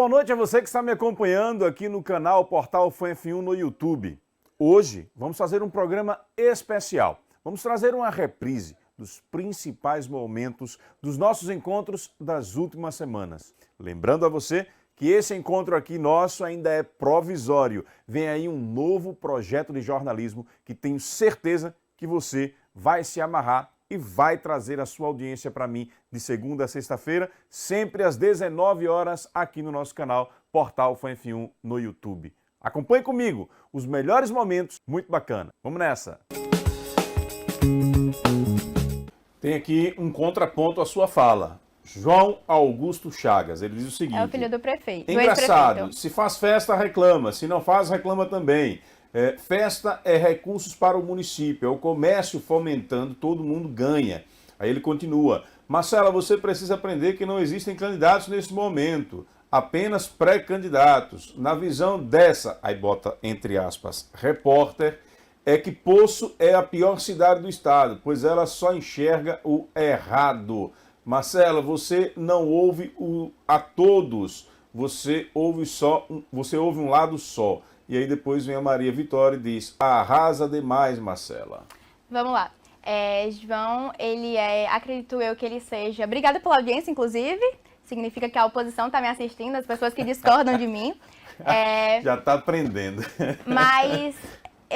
boa noite a você que está me acompanhando aqui no canal Portal FANF1 no YouTube. Hoje vamos fazer um programa especial. Vamos trazer uma reprise dos principais momentos dos nossos encontros das últimas semanas. Lembrando a você que esse encontro aqui nosso ainda é provisório. Vem aí um novo projeto de jornalismo que tenho certeza que você vai se amarrar e vai trazer a sua audiência para mim de segunda a sexta-feira, sempre às 19 horas aqui no nosso canal Portal FANF1 no YouTube. Acompanhe comigo os melhores momentos, muito bacana. Vamos nessa! Tem aqui um contraponto à sua fala. João Augusto Chagas, ele diz o seguinte... É o filho do prefeito. Engraçado, se faz festa, reclama. Se não faz, reclama também. Festa é recursos para o município, é o comércio fomentando, todo mundo ganha. Aí ele continua. Marcela, você precisa aprender que não existem candidatos nesse momento, apenas pré-candidatos. Na visão dessa, aí bota entre aspas, repórter, é que Poço é a pior cidade do estado, pois ela só enxerga o errado. Marcela, você não ouve a todos, você ouve um lado só. E aí depois vem a Maria Vitória e diz, arrasa demais, Marcela. Vamos lá. João, ele acredito eu que ele seja... Obrigada pela audiência, inclusive. Significa que a oposição está me assistindo, as pessoas que discordam de mim. Já está aprendendo. Mas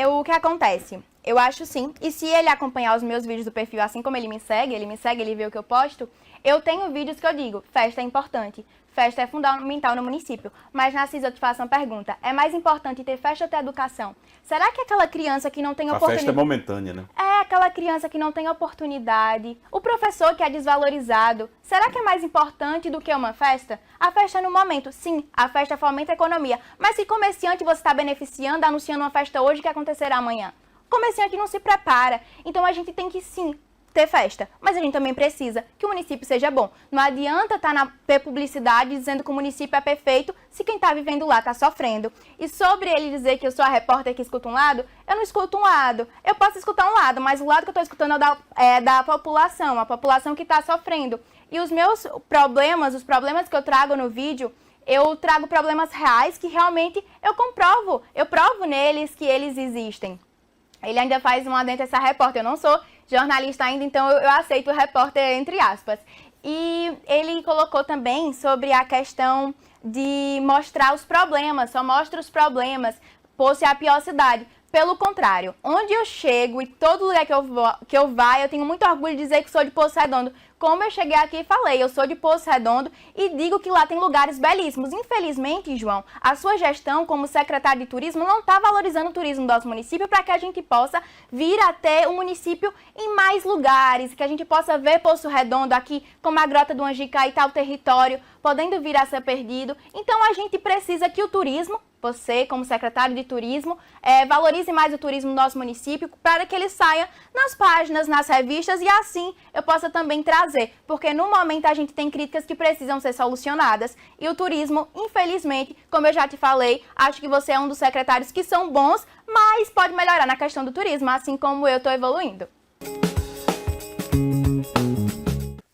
o que acontece? Eu acho sim. E se ele acompanhar os meus vídeos do perfil, assim como ele me segue, ele vê o que eu posto, eu tenho vídeos que eu digo, festa é importante. Festa é fundamental no município. Mas, Narciso, eu te faço uma pergunta. É mais importante ter festa ou ter educação? Será que aquela criança que não tem oportunidade... A festa é momentânea, né? Aquela criança que não tem oportunidade. O professor que é desvalorizado. Será que é mais importante do que uma festa? A festa é no momento. Sim, a festa fomenta a economia. Mas se comerciante você está beneficiando, anunciando uma festa hoje que acontecerá amanhã. O comerciante não se prepara. Então, a gente tem que, sim, ter festa, mas a gente também precisa que o município seja bom. Não adianta ter publicidade dizendo que o município é perfeito se quem está vivendo lá está sofrendo. E sobre ele dizer que eu sou a repórter que escuta um lado, eu não escuto um lado. Eu posso escutar um lado, mas o lado que eu estou escutando é da população, a população que está sofrendo. E os meus problemas, os problemas que eu trago no vídeo, eu trago problemas reais que realmente eu provo neles que eles existem. Ele ainda faz um adendo a essa repórter, eu não sou jornalista ainda, então eu aceito o repórter entre aspas. E ele colocou também sobre a questão de mostrar os problemas, só mostra os problemas, Poço é a pior cidade. Pelo contrário, onde eu chego e todo lugar que eu vá, eu tenho muito orgulho de dizer que sou de Poço Redondo. Como eu cheguei aqui e falei, eu sou de Poço Redondo e digo que lá tem lugares belíssimos. Infelizmente, João, a sua gestão como secretário de turismo não está valorizando o turismo do nosso município para que a gente possa vir a ter o município em mais lugares, que a gente possa ver Poço Redondo aqui, como a Grota do Angica e tal território, podendo vir a ser perdido. Então, a gente precisa que o turismo, você, como secretário de turismo, valorize mais o turismo do nosso município para que ele saia nas páginas, nas revistas e assim eu possa também trazer. Porque no momento a gente tem críticas que precisam ser solucionadas e o turismo, infelizmente, como eu já te falei, acho que você é um dos secretários que são bons, mas pode melhorar na questão do turismo, assim como eu estou evoluindo.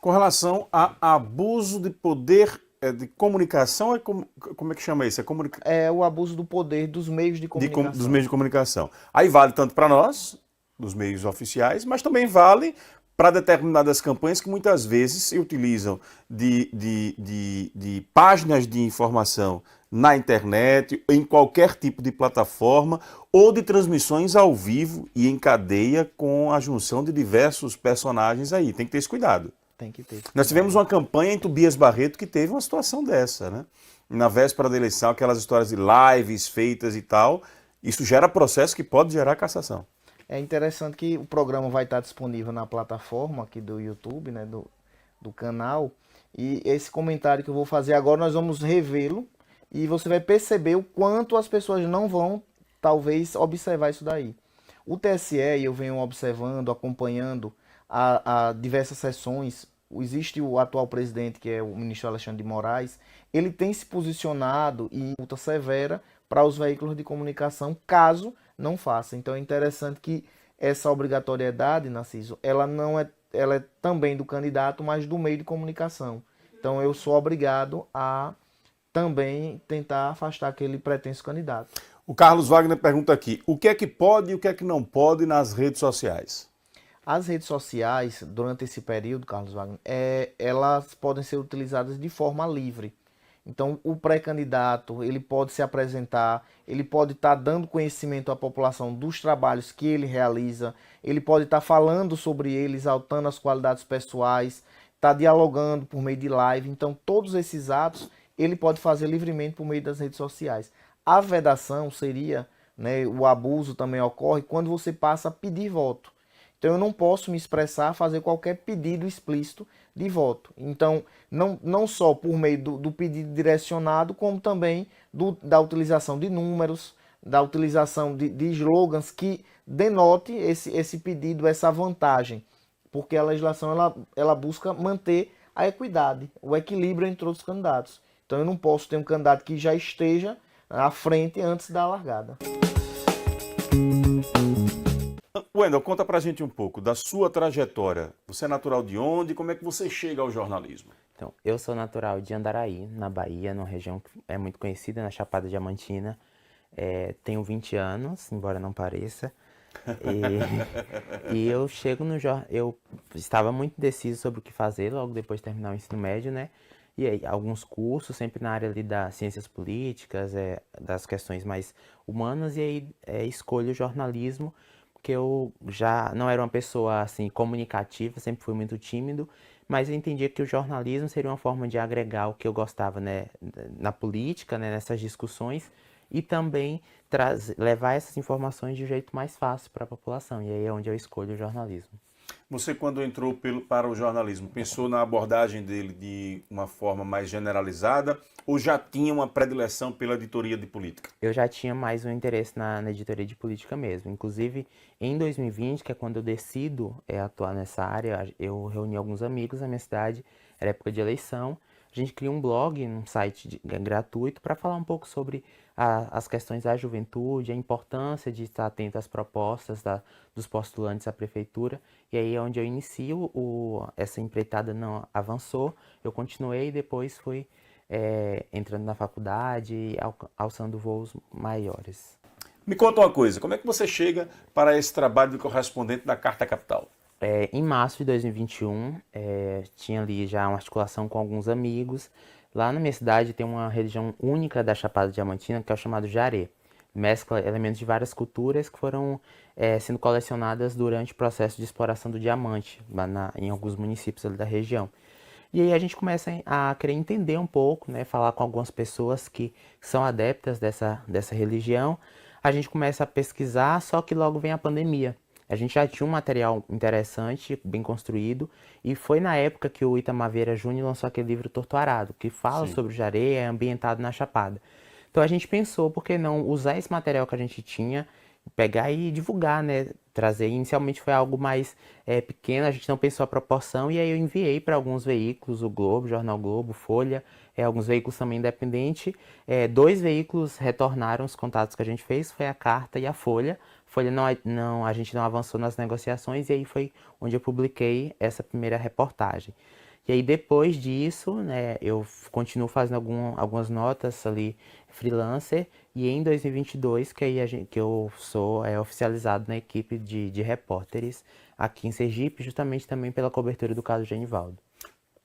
Com relação a abuso de poder de comunicação, como é que chama isso? É o abuso do poder dos meios de comunicação. Dos meios de comunicação. Aí vale tanto para nós, dos meios oficiais, mas também vale para determinadas campanhas que muitas vezes se utilizam de páginas de informação na internet, em qualquer tipo de plataforma, ou de transmissões ao vivo e em cadeia com a junção de diversos personagens aí. Tem que ter esse cuidado. Tem que ter. Nós tivemos uma campanha em Tobias Barreto que teve uma situação dessa, né? Na véspera da eleição, aquelas histórias de lives feitas e tal, isso gera processo que pode gerar cassação. É interessante que o programa vai estar disponível na plataforma aqui do YouTube, né, do canal, e esse comentário que eu vou fazer agora, nós vamos revê-lo, e você vai perceber o quanto as pessoas não vão, talvez, observar isso daí. O TSE, eu venho observando, acompanhando a diversas sessões, existe o atual presidente, que é o ministro Alexandre de Moraes, ele tem se posicionado em multa severa para os veículos de comunicação, caso não faça. Então é interessante que essa obrigatoriedade, Narciso, ela é também do candidato, mas do meio de comunicação. Então eu sou obrigado a também tentar afastar aquele pretenso candidato. O Carlos Wagner pergunta aqui, o que é que pode e o que é que não pode nas redes sociais? As redes sociais, durante esse período, Carlos Wagner, elas podem ser utilizadas de forma livre. Então, o pré-candidato, ele pode se apresentar, ele pode estar dando conhecimento à população dos trabalhos que ele realiza, ele pode estar falando sobre ele, exaltando as qualidades pessoais, estar dialogando por meio de live. Então, todos esses atos, ele pode fazer livremente por meio das redes sociais. A vedação seria, né, o abuso também ocorre quando você passa a pedir voto. Então, eu não posso me expressar, fazer qualquer pedido explícito de voto. Então, não só por meio do pedido direcionado, como também da utilização de números, da utilização de slogans que denote esse pedido, essa vantagem. Porque a legislação ela busca manter a equidade, o equilíbrio entre os candidatos. Então, eu não posso ter um candidato que já esteja à frente antes da largada. Wendel, conta pra gente um pouco da sua trajetória. Você é natural de onde? Como é que você chega ao jornalismo? Então, eu sou natural de Andaraí, na Bahia, numa região que é muito conhecida, na Chapada Diamantina. Tenho 20 anos, embora não pareça. E eu chego no jornal. Eu estava muito indeciso sobre o que fazer logo depois de terminar o ensino médio, né? E aí, alguns cursos, sempre na área ali das ciências políticas, das questões mais humanas, e aí escolho o jornalismo, porque eu já não era uma pessoa assim comunicativa, sempre fui muito tímido, mas eu entendia que o jornalismo seria uma forma de agregar o que eu gostava, né, na política, né, nessas discussões, e também levar essas informações de um jeito mais fácil para a população, e aí é onde eu escolho o jornalismo. Você, quando entrou para o jornalismo, pensou na abordagem dele de uma forma mais generalizada ou já tinha uma predileção pela editoria de política? Eu já tinha mais um interesse na editoria de política mesmo. Inclusive, em 2020, que é quando eu decido atuar nessa área, eu reuni alguns amigos na minha cidade, era época de eleição. A gente cria um blog, um site gratuito, para falar um pouco sobre as questões da juventude, a importância de estar atento às propostas dos postulantes à prefeitura. E aí é onde eu inicio, essa empreitada não avançou, eu continuei e depois fui entrando na faculdade e alçando voos maiores. Me conta uma coisa, como é que você chega para esse trabalho de correspondente da Carta Capital? Em março de 2021, tinha ali já uma articulação com alguns amigos. Lá na minha cidade tem uma região única da Chapada Diamantina, que é o chamado Jaré. Mescla elementos de várias culturas que foram sendo colecionadas durante o processo de exploração do diamante em alguns municípios ali da região. E aí a gente começa a querer entender um pouco, né, falar com algumas pessoas que são adeptas dessa religião. A gente começa a pesquisar, só que logo vem a pandemia. A gente já tinha um material interessante, bem construído, e foi na época que o Itamar Vieira Júnior lançou aquele livro Torto Arado, que fala sobre o Jaré, é ambientado na Chapada. Então a gente pensou, por que não usar esse material que a gente tinha, pegar e divulgar, né? Trazer. Inicialmente foi algo mais pequeno, a gente não pensou a proporção, e aí eu enviei para alguns veículos, o Globo, Jornal Globo, Folha, alguns veículos também independentes. 2 veículos retornaram os contatos que a gente fez, foi a Carta e a Folha. Folha a gente não avançou nas negociações, e aí foi onde eu publiquei essa primeira reportagem. E aí depois disso, né, eu continuo fazendo algumas notas ali, freelancer, e em 2022 que eu sou oficializado na equipe de repórteres aqui em Sergipe, justamente também pela cobertura do caso Genivaldo.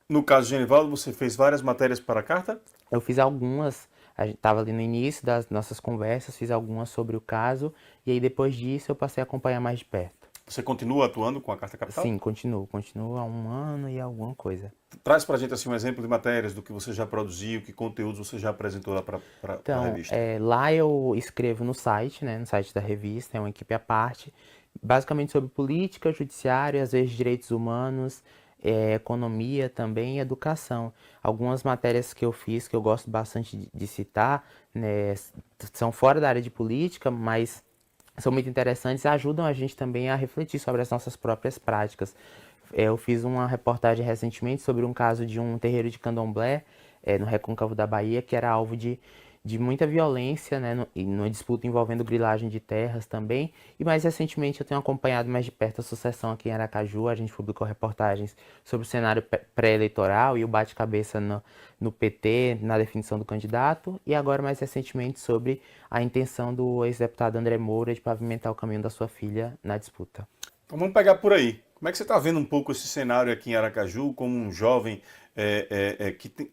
No caso Genivaldo, você fez várias matérias para a Carta? Eu fiz algumas, a gente estava ali no início das nossas conversas, fiz algumas sobre o caso, e aí depois disso eu passei a acompanhar mais de perto. Você continua atuando com a Carta Capital? Sim, continuo há 1 ano e alguma coisa. Traz pra gente assim um exemplo de matérias do que você já produziu, que conteúdos você já apresentou lá para a revista. Lá eu escrevo no site, né, no site da revista, é uma equipe à parte, basicamente sobre política, judiciário, às vezes direitos humanos, economia também e educação. Algumas matérias que eu fiz, que eu gosto bastante de citar, né, são fora da área de política, mas são muito interessantes e ajudam a gente também a refletir sobre as nossas próprias práticas. Eu fiz uma reportagem recentemente sobre um caso de um terreiro de candomblé no Recôncavo da Bahia, que era alvo de de muita violência, né, e numa disputa envolvendo grilagem de terras também. E mais recentemente eu tenho acompanhado mais de perto a sucessão aqui em Aracaju. A gente publicou reportagens sobre o cenário pré-eleitoral e o bate-cabeça no PT, na definição do candidato, e agora mais recentemente sobre a intenção do ex-deputado André Moura de pavimentar o caminho da sua filha na disputa. Então vamos pegar por aí. Como é que você está vendo um pouco esse cenário aqui em Aracaju, como um jovem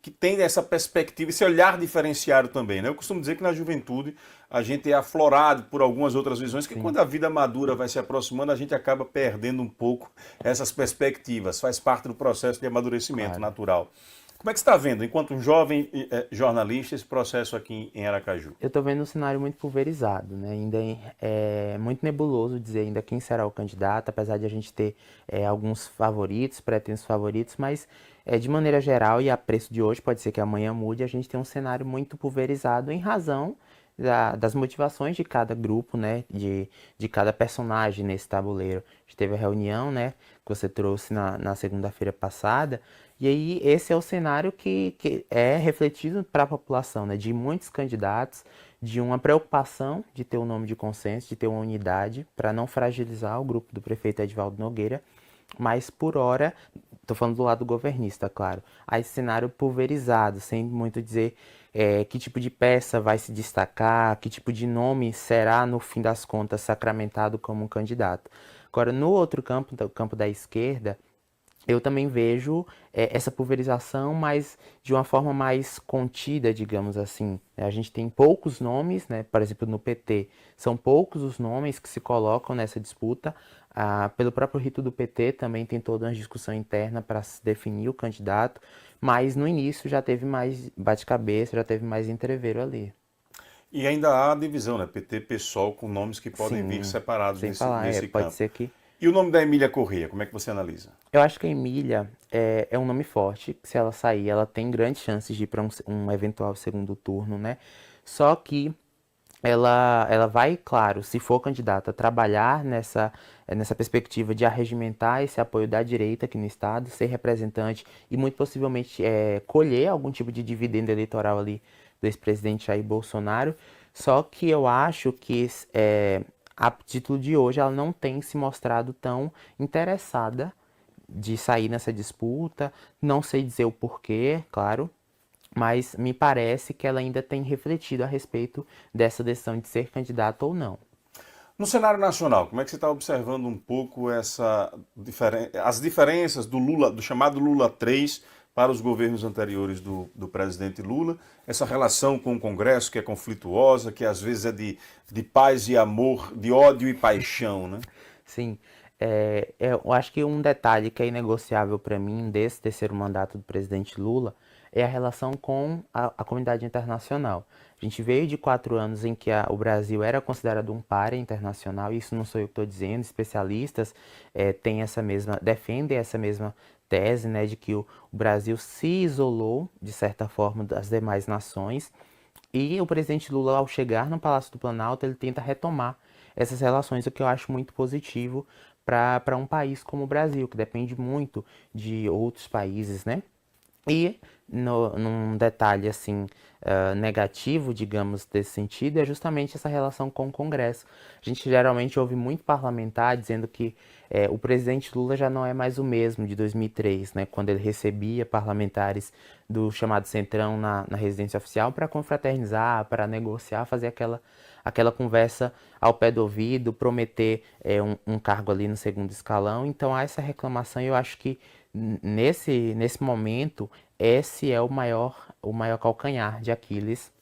que tem essa perspectiva, esse olhar diferenciado também, né? Eu costumo dizer que na juventude a gente é aflorado por algumas outras visões, que quando a vida madura vai se aproximando, a gente acaba perdendo um pouco essas perspectivas. Faz parte do processo de amadurecimento natural. Como é que você está vendo, enquanto um jovem jornalista, esse processo aqui em Aracaju? Eu estou vendo um cenário muito pulverizado, né? Ainda é muito nebuloso dizer ainda quem será o candidato, apesar de a gente ter alguns favoritos, pretensos favoritos, mas de maneira geral, e a preço de hoje, pode ser que amanhã mude, a gente tem um cenário muito pulverizado em razão das motivações de cada grupo, né? De cada personagem nesse tabuleiro. A gente teve a reunião, né? Que você trouxe na segunda-feira passada. E aí esse é o cenário que é refletido para a população, né? De muitos candidatos, de uma preocupação de ter um nome de consenso, de ter uma unidade, para não fragilizar o grupo do prefeito Edivaldo Nogueira. Mas por hora, estou falando do lado governista, claro, há esse cenário pulverizado, sem muito dizer que tipo de peça vai se destacar, que tipo de nome será, no fim das contas, sacramentado como um candidato. Agora, no outro campo, o campo da esquerda, eu também vejo essa pulverização, mas de uma forma mais contida, digamos assim. A gente tem poucos nomes, né? Por exemplo, no PT, são poucos os nomes que se colocam nessa disputa. Pelo próprio rito do PT também tem toda uma discussão interna para se definir o candidato, mas no início já teve mais bate-cabeça, já teve mais entreveiro ali. E ainda há divisão, né? PT, PSOL, com nomes que podem vir separados sem nesse falar, campo. pode ser que... E o nome da Emília Corrêa, como é que você analisa? Eu acho que a Emília é um nome forte, que se ela sair, ela tem grandes chances de ir para um eventual segundo turno, né? Só que ela vai, claro, se for candidata, trabalhar nessa perspectiva de arregimentar esse apoio da direita aqui no estado, ser representante e muito possivelmente colher algum tipo de dividendo eleitoral ali do ex-presidente Jair Bolsonaro. Só que eu acho que a título de hoje ela não tem se mostrado tão interessada de sair nessa disputa. Não sei dizer o porquê, claro, mas me parece que ela ainda tem refletido a respeito dessa decisão de ser candidata ou não. No cenário nacional, como é que você está observando um pouco as diferenças do Lula, do chamado Lula 3 para os governos anteriores do presidente Lula, essa relação com o Congresso que é conflituosa, que às vezes é de paz e amor, de ódio e paixão, né? Sim, eu acho que um detalhe que é inegociável para mim desse terceiro mandato do presidente Lula é a relação com a comunidade internacional. A gente veio de 4 anos em que o Brasil era considerado um pária internacional, e isso não sou eu que estou dizendo, especialistas defendem essa mesma tese, né, de que o Brasil se isolou, de certa forma, das demais nações, e o presidente Lula, ao chegar no Palácio do Planalto, ele tenta retomar essas relações, o que eu acho muito positivo para um país como o Brasil, que depende muito de outros países, né? E num detalhe assim negativo, digamos, desse sentido, é justamente essa relação com o Congresso. A gente geralmente ouve muito parlamentar dizendo que o presidente Lula já não é mais o mesmo de 2003, né, quando ele recebia parlamentares do chamado Centrão na residência oficial para confraternizar, para negociar, fazer aquela conversa ao pé do ouvido, prometer um cargo ali no segundo escalão. Então há essa reclamação, e eu acho que nesse momento esse é o maior calcanhar de Aquiles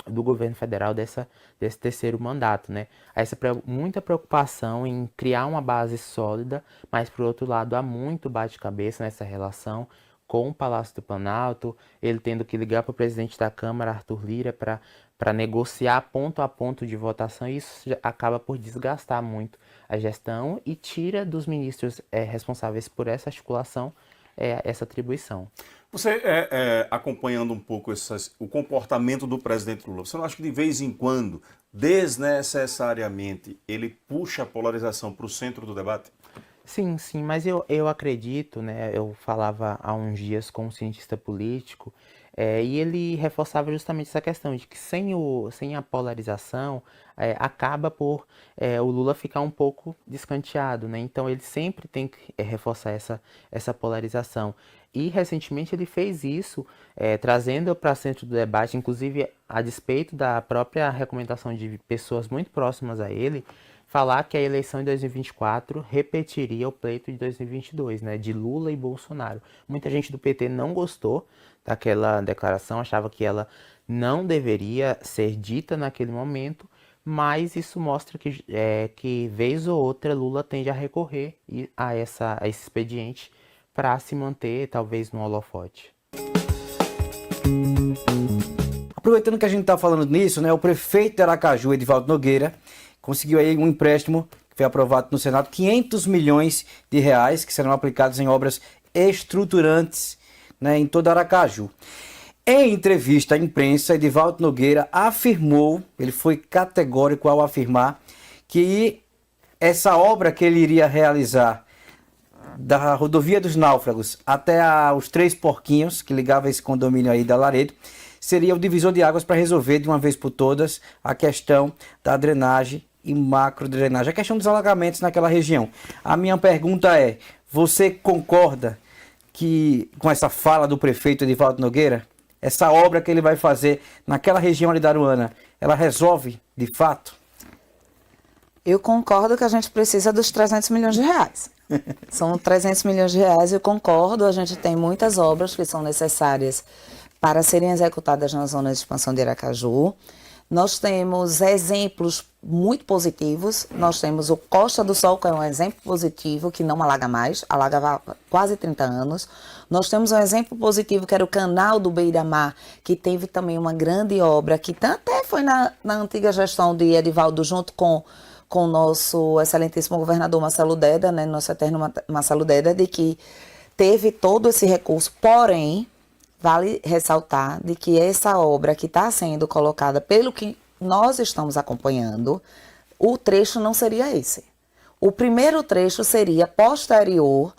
do governo federal desse terceiro mandato, né? Há muita preocupação em criar uma base sólida, mas por outro lado há muito bate-cabeça nessa relação com o Palácio do Planalto, ele tendo que ligar para o presidente da Câmara, Arthur Lira, para negociar ponto a ponto de votação, e isso acaba por desgastar muito a gestão e tira dos ministros responsáveis por essa articulação essa atribuição. Você acompanhando um pouco o comportamento do presidente Lula, você não acha que de vez em quando, desnecessariamente, ele puxa a polarização para o centro do debate? Sim, sim, mas eu acredito, né, eu falava há uns dias com um cientista político, E ele reforçava justamente essa questão de que sem a polarização, acaba por o Lula ficar um pouco descanteado, né? Então ele sempre tem que reforçar essa polarização. E recentemente ele fez isso, trazendo para centro do debate, inclusive a despeito da própria recomendação de pessoas muito próximas a ele, falar que a eleição em 2024 repetiria o pleito de 2022, né, de Lula e Bolsonaro. Muita gente do PT não gostou daquela declaração, achava que ela não deveria ser dita naquele momento, mas isso mostra que vez ou outra Lula tende a recorrer a esse expediente para se manter talvez no holofote. Aproveitando que a gente está falando nisso, né, o prefeito de Aracaju, Edivaldo Nogueira, conseguiu aí um empréstimo que foi aprovado no Senado, 500 milhões de reais, que serão aplicados em obras estruturantes, né, em toda Aracaju. Em entrevista à imprensa, Edivaldo Nogueira afirmou, ele foi categórico ao afirmar, que essa obra que ele iria realizar da rodovia dos Náufragos até os Três Porquinhos, que ligava esse condomínio aí da Laredo, seria o divisor de águas para resolver de uma vez por todas a questão da drenagem e macrodrenagem, a questão dos alagamentos naquela região. A minha pergunta é, você concorda que com essa fala do prefeito Edivaldo Nogueira, essa obra que ele vai fazer naquela região ali da Aruana, ela resolve de fato? Eu concordo que a gente precisa dos 300 milhões de reais. São 300 milhões de reais, eu concordo, a gente tem muitas obras que são necessárias para serem executadas na zona de expansão de Aracaju. Nós temos exemplos muito positivos, nós temos o Costa do Sol, que é um exemplo positivo, que não alaga mais, alagava há quase 30 anos. Nós temos um exemplo positivo, que era o Canal do Beira-Mar, que teve também uma grande obra, que até foi na antiga gestão de Edivaldo, junto com o nosso excelentíssimo governador Marcelo Deda, né, nosso eterno Marcelo Deda, de que teve todo esse recurso, porém, vale ressaltar de que essa obra que está sendo colocada, pelo que nós estamos acompanhando, o trecho não seria esse. O primeiro trecho seria posterior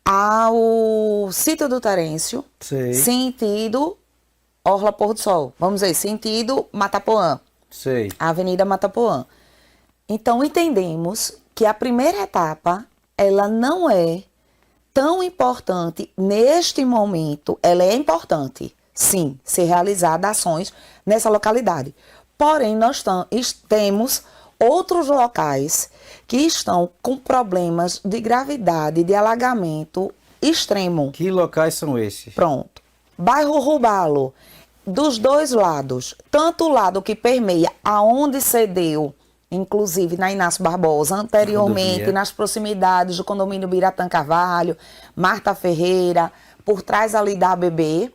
ao sítio do Terêncio, Sei. sentido Orla Pôr do Sol, vamos dizer, sentido Matapoã, Sei. Avenida Matapoã. Então, entendemos que a primeira etapa, ela não é tão importante neste momento. Ela é importante, sim, ser realizada ações nessa localidade. Porém, nós temos outros locais que estão com problemas de gravidade, de alagamento extremo. Que locais são esses? Pronto. Bairro Rubalo, dos dois lados, tanto o lado que permeia aonde cedeu, inclusive na Inácio Barbosa, anteriormente, Rodovia. nas proximidades do condomínio Biratã Carvalho, Marta Ferreira, por trás ali da ABB,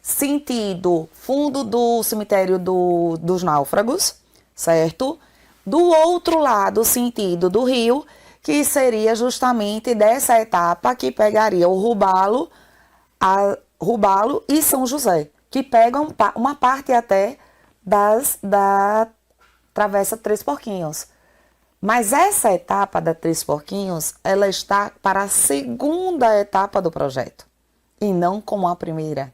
sentido fundo do cemitério dos Náufragos, certo? Do outro lado, sentido do rio, que seria justamente dessa etapa que pegaria o Rubalo e São José, que pegam uma parte até da Travessa Três Porquinhos. Mas essa etapa da Três Porquinhos, ela está para a segunda etapa do projeto, e não como a primeira.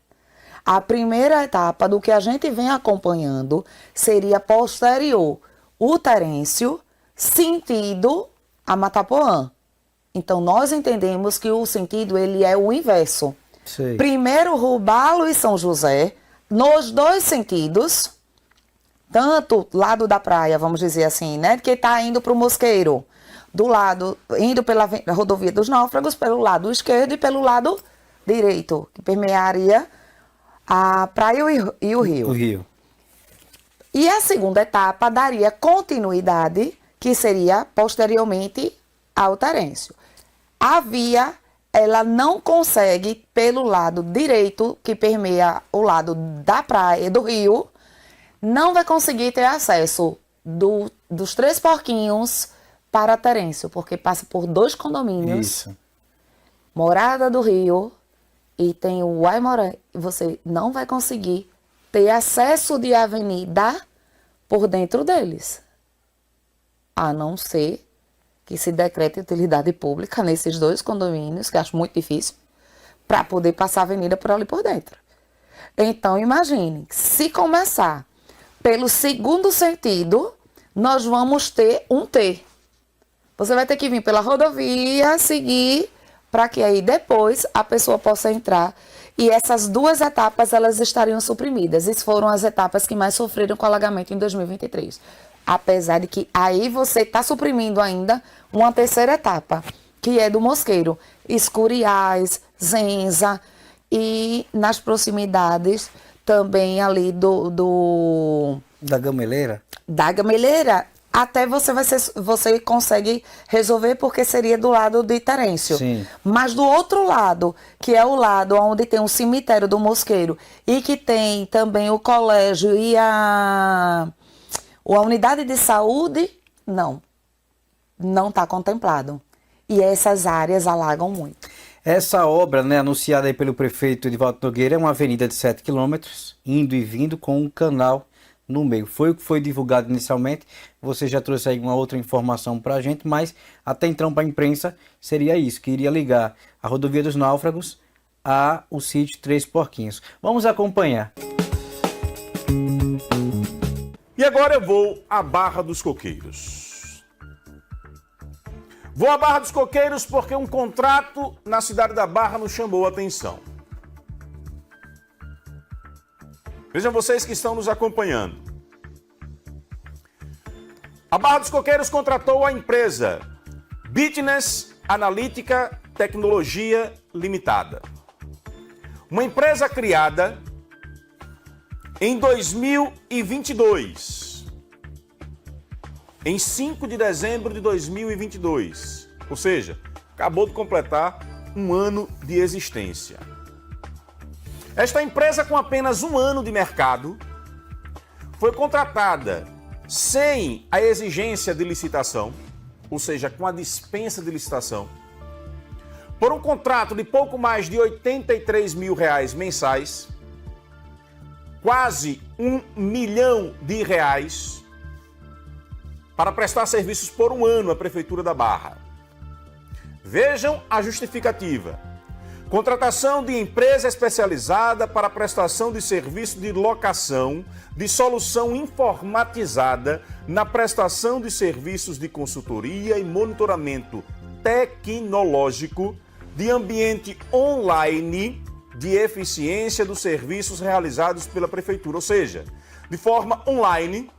A primeira etapa do que a gente vem acompanhando seria posterior o Terêncio, sentido a Matapoã. Então, nós entendemos que o sentido ele é o inverso. Sei. Primeiro Rubalo e São José, nos dois sentidos, tanto lado da praia, vamos dizer assim, né, que está indo para o Mosqueiro, do lado, indo pela rodovia dos Náufragos, pelo lado esquerdo e pelo lado direito, que permearia a praia e o rio. O rio. E a segunda etapa daria continuidade, que seria posteriormente ao Terêncio. A via, ela não consegue, pelo lado direito, que permeia o lado da praia e do rio, não vai conseguir ter acesso dos Três Porquinhos para Terêncio, porque passa por dois condomínios, Isso. Morada do Rio e tem o Aimoré. Você não vai conseguir ter acesso de avenida por dentro deles, a não ser que se decrete utilidade pública nesses dois condomínios, que acho muito difícil, para poder passar a avenida por ali por dentro. Então, imagine, se começar pelo segundo sentido, nós vamos ter um T. Você vai ter que vir pela rodovia, seguir, para que aí depois a pessoa possa entrar. E essas duas etapas, elas estariam suprimidas. Essas foram as etapas que mais sofreram com alagamento em 2023. Apesar de que aí você está suprimindo ainda uma terceira etapa, que é do Mosqueiro. Escuriais, Zenza e nas proximidades também ali Da Gameleira? da Gameleira, até você consegue resolver porque seria do lado de Terêncio. Sim. Mas do outro lado, que é o lado onde tem o cemitério do Mosqueiro e que tem também o colégio e a unidade de saúde, não está contemplado. E essas áreas alagam muito. Essa obra, né, anunciada aí pelo prefeito Edivaldo Nogueira, é uma avenida de 7 quilômetros, indo e vindo com um canal no meio. Foi o que foi divulgado inicialmente. Você já trouxe aí uma outra informação para a gente, mas até então para a imprensa seria isso, que iria ligar a Rodovia dos Náufragos ao sítio Três Porquinhos. Vamos acompanhar. E agora eu vou à Barra dos Coqueiros. Vou à Barra dos Coqueiros porque um contrato na cidade da Barra nos chamou a atenção. Vejam vocês que estão nos acompanhando. A Barra dos Coqueiros contratou a empresa Business Analítica Tecnologia Limitada. Uma empresa criada em 2022. Em 5 de dezembro de 2022. Ou seja, acabou de completar um ano de existência. Esta empresa, com apenas um ano de mercado, foi contratada sem a exigência de licitação, ou seja, com a dispensa de licitação, por um contrato de pouco mais de R$83 mil mensais, quase R$1 milhão, para prestar serviços por um ano à Prefeitura da Barra. Vejam a justificativa. Contratação de empresa especializada para a prestação de serviço de locação de solução informatizada na prestação de serviços de consultoria e monitoramento tecnológico de ambiente online de eficiência dos serviços realizados pela Prefeitura. Ou seja, de forma online,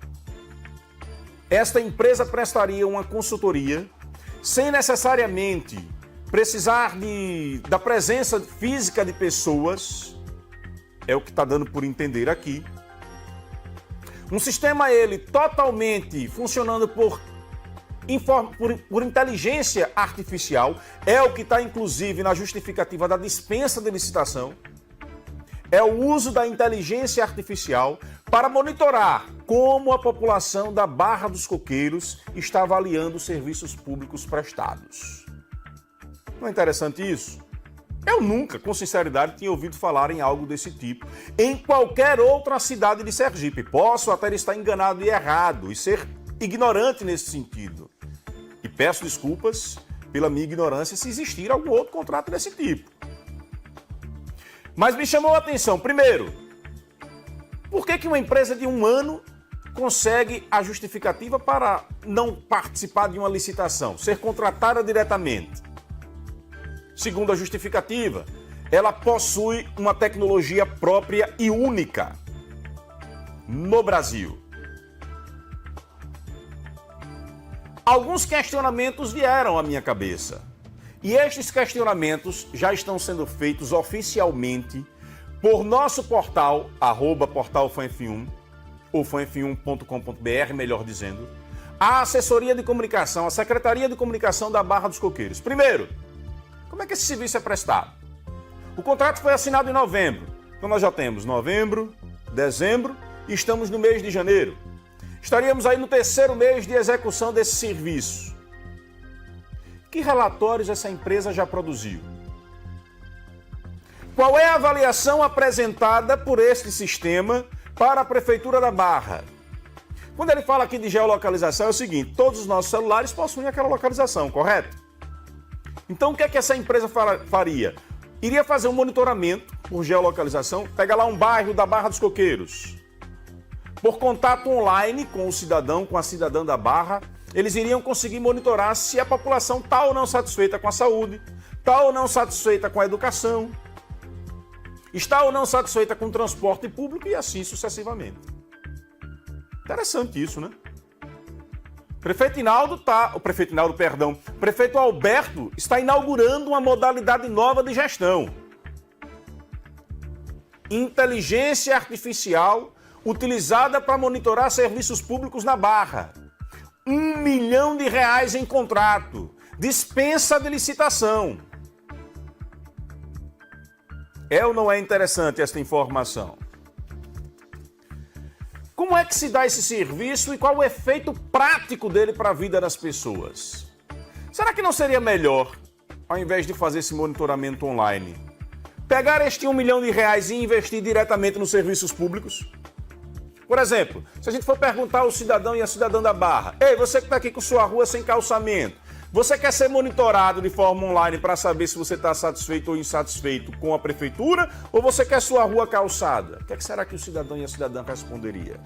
esta empresa prestaria uma consultoria sem necessariamente precisar da presença física de pessoas, é o que está dando por entender aqui. Um sistema ele totalmente funcionando por inteligência artificial, é o que está inclusive na justificativa da dispensa de licitação. É o uso da inteligência artificial para monitorar como a população da Barra dos Coqueiros está avaliando os serviços públicos prestados. Não é interessante isso? Eu nunca, com sinceridade, tinha ouvido falar em algo desse tipo em qualquer outra cidade de Sergipe. Posso até estar enganado e errado e ser ignorante nesse sentido. E peço desculpas pela minha ignorância se existir algum outro contrato desse tipo. Mas me chamou a atenção, primeiro, por que uma empresa de um ano consegue a justificativa para não participar de uma licitação, ser contratada diretamente? Segundo a justificativa, ela possui uma tecnologia própria e única no Brasil. Alguns questionamentos vieram à minha cabeça. E estes questionamentos já estão sendo feitos oficialmente por nosso portal, @portalfanf1, ou fanf1.com.br, melhor dizendo, a assessoria de comunicação, a Secretaria de Comunicação da Barra dos Coqueiros. Primeiro, como é que esse serviço é prestado? O contrato foi assinado em novembro. Então nós já temos novembro, dezembro e estamos no mês de janeiro. Estaríamos aí no terceiro mês de execução desse serviço. Que relatórios essa empresa já produziu? Qual é a avaliação apresentada por este sistema para a Prefeitura da Barra? Quando ele fala aqui de geolocalização, é o seguinte: todos os nossos celulares possuem aquela localização, correto? Então o que é que essa empresa faria? Iria fazer um monitoramento por geolocalização, pega lá um bairro da Barra dos Coqueiros. Por contato online com o cidadão, com a cidadã da Barra, eles iriam conseguir monitorar se a população está ou não satisfeita com a saúde, está ou não satisfeita com a educação, está ou não satisfeita com o transporte público e assim sucessivamente. Interessante isso, né? Prefeito Alberto está inaugurando uma modalidade nova de gestão. Inteligência artificial utilizada para monitorar serviços públicos na Barra. R$1 milhão em contrato. Dispensa de licitação. É ou não é interessante esta informação? Como é que se dá esse serviço e qual o efeito prático dele para a vida das pessoas? Será que não seria melhor, ao invés de fazer esse monitoramento online, pegar este R$1 milhão e investir diretamente nos serviços públicos? Por exemplo, se a gente for perguntar ao cidadão e à cidadã da Barra, ei, você que está aqui com sua rua sem calçamento, você quer ser monitorado de forma online para saber se você está satisfeito ou insatisfeito com a prefeitura ou você quer sua rua calçada? O que será que o cidadão e a cidadã responderia?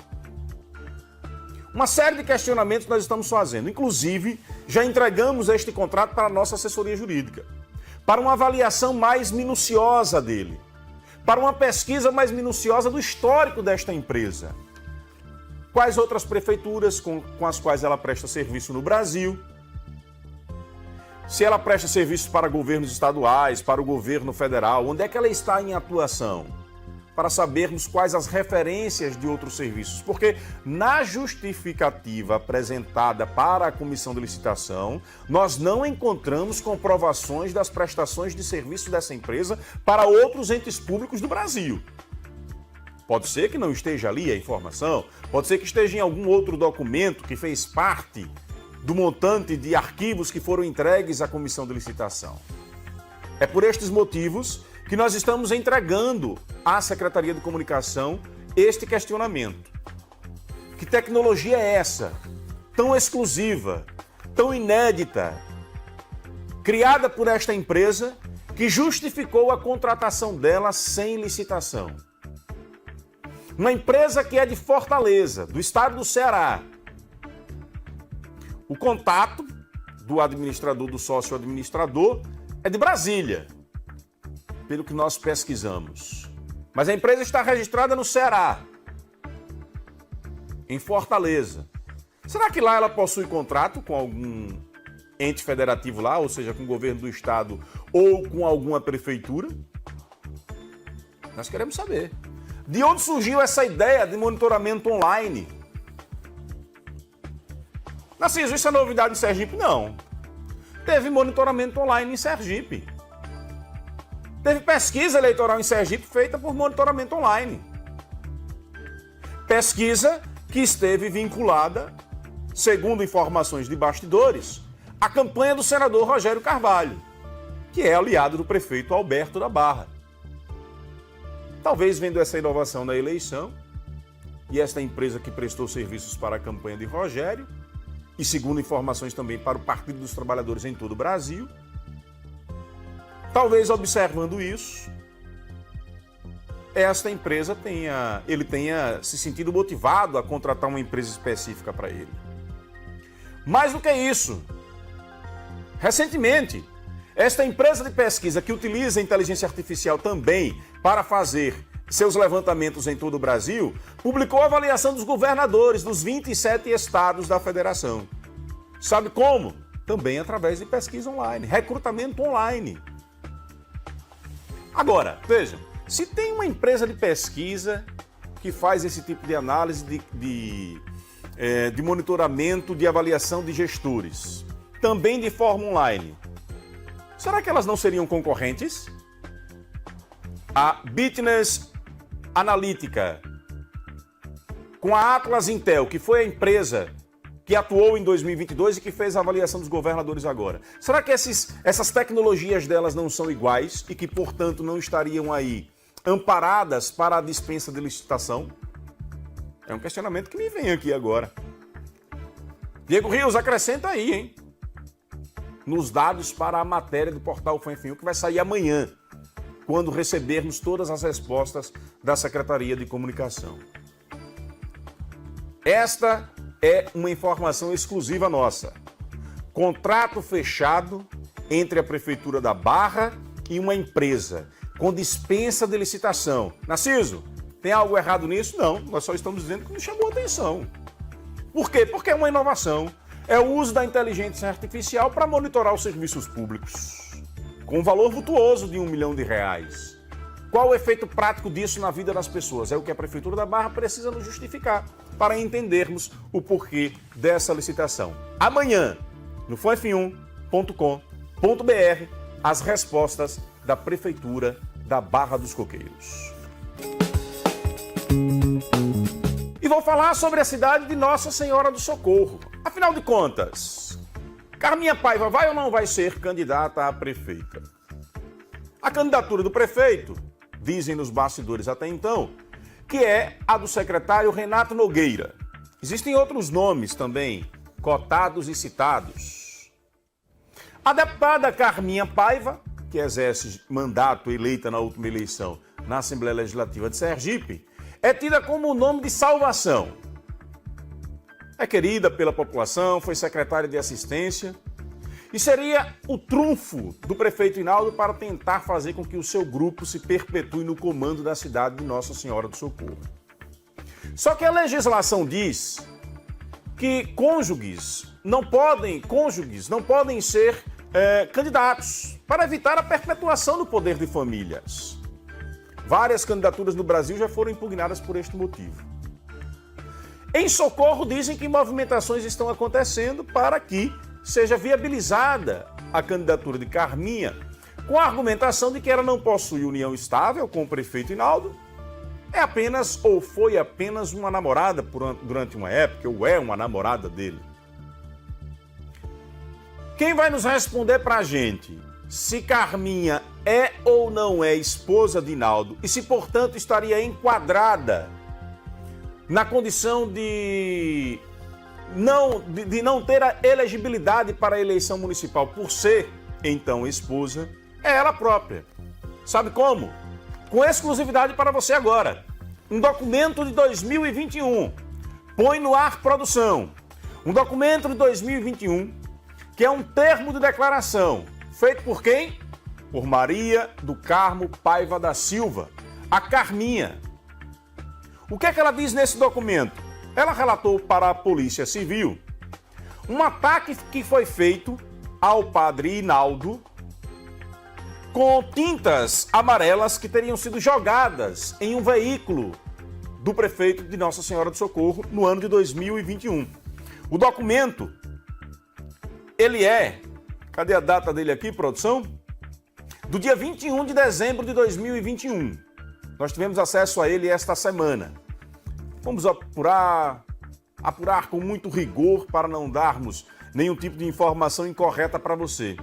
Uma série de questionamentos nós estamos fazendo. Inclusive, já entregamos este contrato para a nossa assessoria jurídica, para uma avaliação mais minuciosa dele, para uma pesquisa mais minuciosa do histórico desta empresa. Quais outras prefeituras com as quais ela presta serviço no Brasil? Se ela presta serviços para governos estaduais, para o governo federal, onde é que ela está em atuação? Para sabermos quais as referências de outros serviços. Porque na justificativa apresentada para a comissão de licitação, nós não encontramos comprovações das prestações de serviço dessa empresa para outros entes públicos do Brasil. Pode ser que não esteja ali a informação, pode ser que esteja em algum outro documento que fez parte do montante de arquivos que foram entregues à comissão de licitação. É por estes motivos que nós estamos entregando à Secretaria de Comunicação este questionamento. Que tecnologia é essa? Tão exclusiva, tão inédita, criada por esta empresa que justificou a contratação dela sem licitação. Uma empresa que é de Fortaleza, do estado do Ceará. O contato do administrador, do sócio-administrador, é de Brasília, pelo que nós pesquisamos. Mas a empresa está registrada no Ceará, em Fortaleza. Será que lá ela possui contrato com algum ente federativo lá, ou seja, com o governo do estado ou com alguma prefeitura? Nós queremos saber. De onde surgiu essa ideia de monitoramento online? Narciso, isso é novidade em Sergipe? Não. Teve monitoramento online em Sergipe. Teve pesquisa eleitoral em Sergipe feita por monitoramento online. Pesquisa que esteve vinculada, segundo informações de bastidores, à campanha do senador Rogério Carvalho, que é aliado do prefeito Alberto da Barra. Talvez vendo essa inovação na eleição, e esta empresa que prestou serviços para a campanha de Rogério, e segundo informações também para o Partido dos Trabalhadores em todo o Brasil, talvez observando isso, esta empresa tenha se sentido motivado a contratar uma empresa específica para ele. Mais do que isso, recentemente, esta empresa de pesquisa que utiliza a inteligência artificial também para fazer seus levantamentos em todo o Brasil, publicou a avaliação dos governadores dos 27 estados da federação. Sabe como? Também através de pesquisa online, recrutamento online. Agora, veja, se tem uma empresa de pesquisa que faz esse tipo de análise de monitoramento, de avaliação de gestores, também de forma online, será que elas não seriam concorrentes? A Bitness Analytica, com a Atlas Intel, que foi a empresa que atuou em 2022 e que fez a avaliação dos governadores agora. Será que essas tecnologias delas não são iguais e que, portanto, não estariam aí amparadas para a dispensa de licitação? É um questionamento que me vem aqui agora. Diego Rios, acrescenta aí, hein? Nos dados para a matéria do portal FanFinU, que vai sair amanhã. quando recebermos todas as respostas da Secretaria de Comunicação. Esta é uma informação exclusiva nossa. Contrato fechado entre a Prefeitura da Barra e uma empresa, com dispensa de licitação. Narciso, tem algo errado nisso? Não, nós só estamos dizendo que nos chamou a atenção. Por quê? Porque é uma inovação. É o uso da inteligência artificial para monitorar os serviços públicos, com um valor vultuoso de R$1 milhão. Qual o efeito prático disso na vida das pessoas? É o que a Prefeitura da Barra precisa nos justificar para entendermos o porquê dessa licitação. Amanhã, no fanf1.com.br, as respostas da Prefeitura da Barra dos Coqueiros. E vou falar sobre a cidade de Nossa Senhora do Socorro. Afinal de contas, Carminha Paiva vai ou não vai ser candidata a prefeita? A candidatura do prefeito, dizem nos bastidores até então, que é a do secretário Renato Nogueira. Existem outros nomes também, cotados e citados. A deputada Carminha Paiva, que exerce mandato eleita na última eleição na Assembleia Legislativa de Sergipe, é tida como o nome de salvação. É querida pela população, foi secretária de assistência e seria o trunfo do prefeito Hinaldo para tentar fazer com que o seu grupo se perpetue no comando da cidade de Nossa Senhora do Socorro. Só que a legislação diz que cônjuges não podem ser candidatos para evitar a perpetuação do poder de famílias. Várias candidaturas no Brasil já foram impugnadas por este motivo. Em Socorro, dizem que movimentações estão acontecendo para que seja viabilizada a candidatura de Carminha, com a argumentação de que ela não possui união estável com o prefeito Hinaldo, é apenas ou foi apenas uma namorada durante uma época, ou é uma namorada dele. Quem vai nos responder para a gente se Carminha é ou não é esposa de Hinaldo e se, portanto, estaria enquadrada na condição de não ter a elegibilidade para a eleição municipal por ser, então, esposa, é ela própria. Sabe como? Com exclusividade para você agora. Um documento de 2021. Põe no ar, produção. Um documento de 2021, que é um termo de declaração. Feito por quem? Por Maria do Carmo Paiva da Silva, a Carminha. O que é que ela diz nesse documento? Ela relatou para a Polícia Civil um ataque que foi feito ao padre Hinaldo com tintas amarelas que teriam sido jogadas em um veículo do prefeito de Nossa Senhora do Socorro no ano de 2021. O documento, ele é... Cadê a data dele aqui, produção? Do dia 21 de dezembro de 2021. Nós tivemos acesso a ele esta semana. Vamos apurar com muito rigor para não darmos nenhum tipo de informação incorreta para você.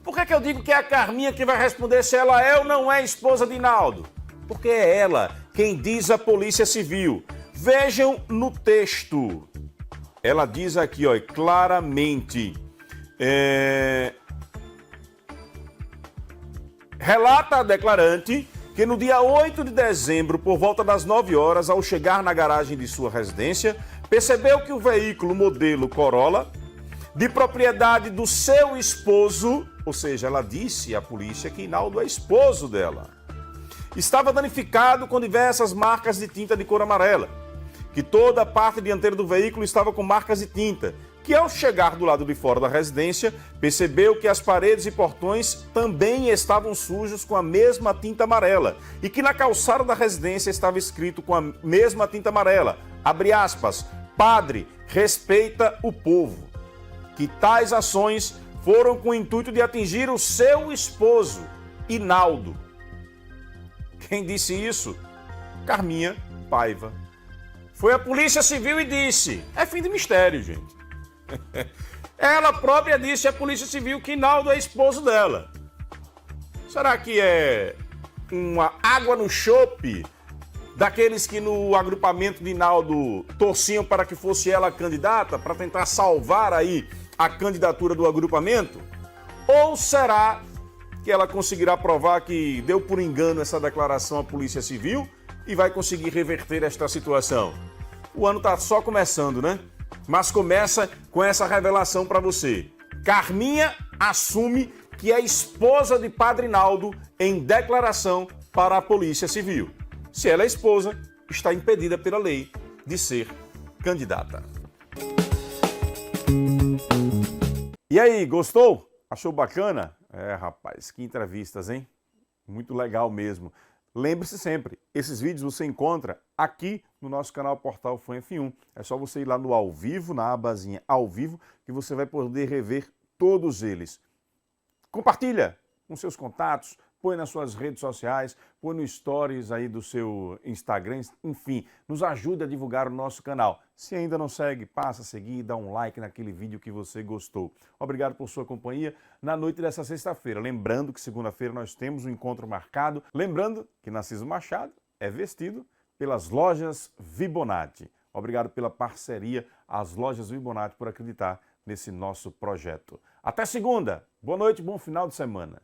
Por que eu digo que é a Carminha que vai responder se ela é ou não é esposa de Hinaldo? Porque é ela quem diz à Polícia Civil. Vejam no texto. Ela diz aqui, ó, claramente... Relata a declarante que no dia 8 de dezembro, por volta das 9 horas, ao chegar na garagem de sua residência, percebeu que o veículo modelo Corolla, de propriedade do seu esposo, ou seja, ela disse à polícia que Hinaldo é esposo dela, estava danificado com diversas marcas de tinta de cor amarela, que toda a parte dianteira do veículo estava com marcas de tinta, que ao chegar do lado de fora da residência, percebeu que as paredes e portões também estavam sujos com a mesma tinta amarela e que na calçada da residência estava escrito com a mesma tinta amarela, abre aspas, padre, respeita o povo. Que tais ações foram com o intuito de atingir o seu esposo, Hinaldo. Quem disse isso? Carminha Paiva. Foi a Polícia Civil e disse, é fim de mistério, gente. Ela própria disse à Polícia Civil que Hinaldo é esposo dela. Será que é uma água no chope daqueles que no agrupamento de Hinaldo torciam para que fosse ela a candidata, para tentar salvar aí a candidatura do agrupamento? Ou será que ela conseguirá provar que deu por engano essa declaração à Polícia Civil e vai conseguir reverter esta situação. O ano está só começando, né? Mas começa com essa revelação para você. Carminha assume que é esposa de Padre Naldo em declaração para a Polícia Civil. Se ela é esposa, está impedida pela lei de ser candidata. E aí, gostou? Achou bacana? Rapaz, que entrevistas, hein? Muito legal mesmo. Lembre-se sempre, esses vídeos você encontra aqui no nosso canal Portal Fã F1. É só você ir lá no Ao Vivo, na abazinha Ao Vivo, que você vai poder rever todos eles. Compartilha com seus contatos, põe nas suas redes sociais, põe no Stories aí do seu Instagram, enfim, nos ajuda a divulgar o nosso canal. Se ainda não segue, passa a seguir, dá um like naquele vídeo que você gostou. Obrigado por sua companhia na noite dessa sexta-feira. Lembrando que segunda-feira nós temos um encontro marcado. Lembrando que Narciso Machado é vestido pelas lojas Vibonati. Obrigado pela parceria às lojas Vibonati por acreditar nesse nosso projeto. Até segunda. Boa noite, bom final de semana.